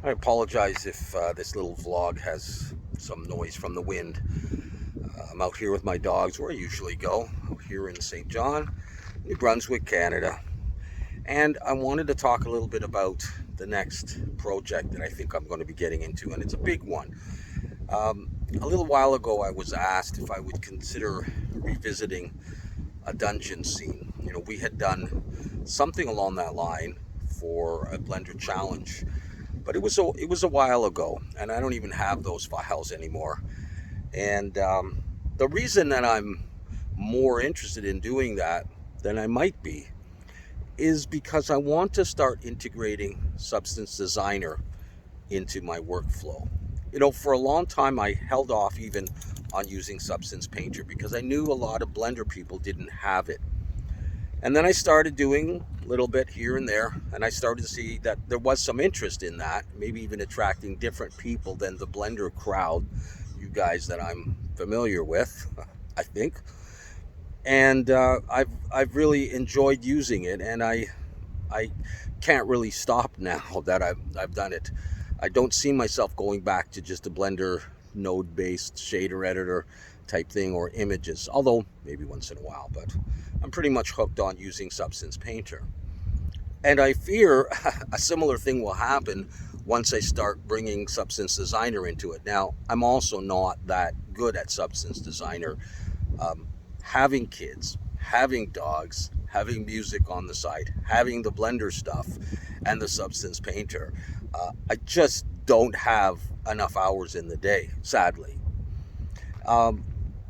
I apologize if this little vlog has some noise from the wind. I'm out here with my dogs where I usually go, out here in St. John, New Brunswick, Canada. And I wanted to talk a little bit about the next project that I think I'm going to be getting into, and it's a big one. A little while ago, I was asked if I would consider revisiting a dungeon scene. We had done something along that line for a Blender challenge, but it was a while ago, and I don't even have those files anymore. And the reason that I'm more interested in doing that than I might be is because I want to start integrating Substance Designer into my workflow. For a long time I held off even on using Substance Painter because I knew a lot of Blender people didn't have it. And then I started doing a little bit here and there, and I started to see that there was some interest in that, maybe even attracting different people than the Blender crowd, you guys that I'm familiar with, I think. And I've really enjoyed using it, and I can't really stop now that I've done it. I don't see myself going back to just a Blender node-based shader editor type thing or images, although maybe once in a while, but I'm pretty much hooked on using Substance Painter. And I fear a similar thing will happen once I start bringing Substance Designer into it. Now, I'm also not that good at Substance Designer. Having kids, having dogs, having music on the side, having the Blender stuff and the Substance Painter, I just don't have enough hours in the day, sadly. Um,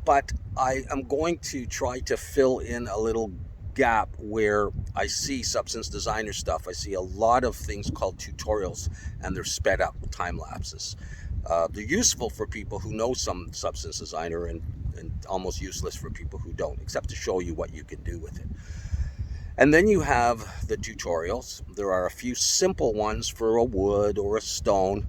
but I am going to try to fill in a little gap where I see Substance Designer stuff. I see a lot of things called tutorials, and they're sped up time lapses. They're useful for people who know some Substance Designer, and almost useless for people who don't, except to show you what you can do with it. And then you have the tutorials. There are a few simple ones for a wood or a stone,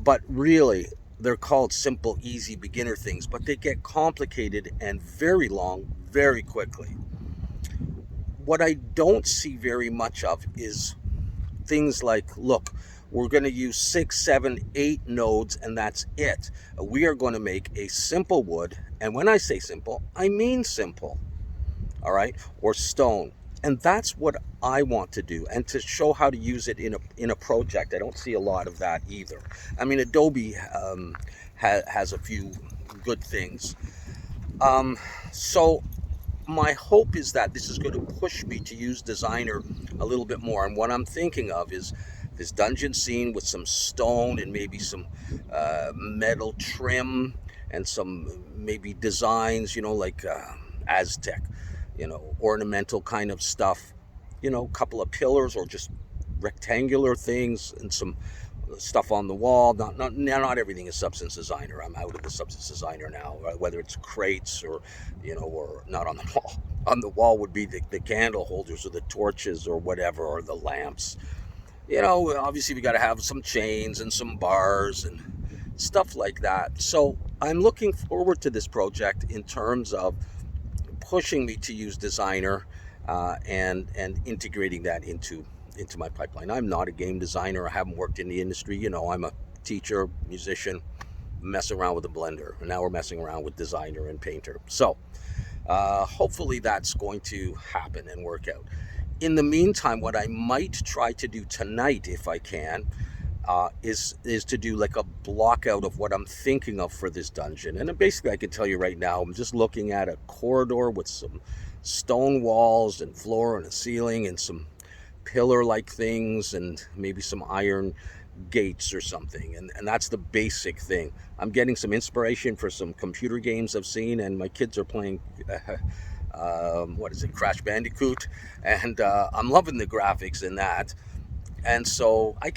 but really they're called simple, easy beginner things, but they get complicated and very long very quickly. What I don't see very much of is things like, look, we're going to use 6, 7, 8 nodes, and that's it. We are going to make a simple wood, and when I say simple, I mean simple, all right, or stone. And that's what I want to do, and to show how to use it in a project. I don't see a lot of that either. I mean, Adobe has a few good things. So my hope is that this is going to push me to use Designer a little bit more. And what I'm thinking of is this dungeon scene with some stone and maybe some metal trim and some maybe designs, like Aztec, ornamental kind of stuff, a couple of pillars or just rectangular things and some stuff on the wall. Not everything is Substance Designer. I'm out of the Substance Designer now, whether it's crates or, or not on the wall. On the wall would be the candle holders or the torches or whatever, or the lamps. Obviously we got to have some chains and some bars and stuff like that. So I'm looking forward to this project in terms of pushing me to use Designer, and integrating that into my pipeline. I'm not a game designer. I haven't worked in the industry. I'm a teacher, musician, mess around with a Blender, and now we're messing around with Designer and Painter. So hopefully that's going to happen and work out. In the meantime, what I might try to do tonight, if I can, is to do like a block out of what I'm thinking of for this dungeon. And basically, I can tell you right now, I'm just looking at a corridor with some stone walls and floor and a ceiling and some pillar-like things and maybe some iron gates or something. And that's the basic thing. I'm getting some inspiration for some computer games I've seen, and my kids are playing what is it, Crash Bandicoot, and I'm loving the graphics in that. And so I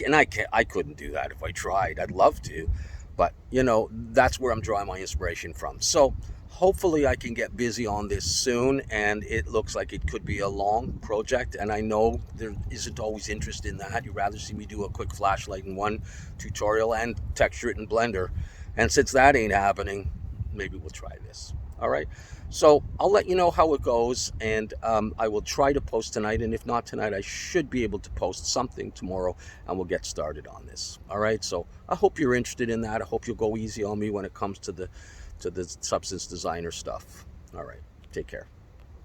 couldn't do that if I tried. I'd love to, but that's where I'm drawing my inspiration from. So hopefully I can get busy on this soon, and it looks like it could be a long project, and I know there isn't always interest in that. You'd rather see me do a quick flashlight in one tutorial and texture it in Blender. And since that ain't happening, maybe we'll try this. All right. So I'll let you know how it goes, and I will try to post tonight. And if not tonight, I should be able to post something tomorrow, and we'll get started on this. All right. So I hope you're interested in that. I hope you'll go easy on me when it comes to the substance designer stuff. All right. Take care.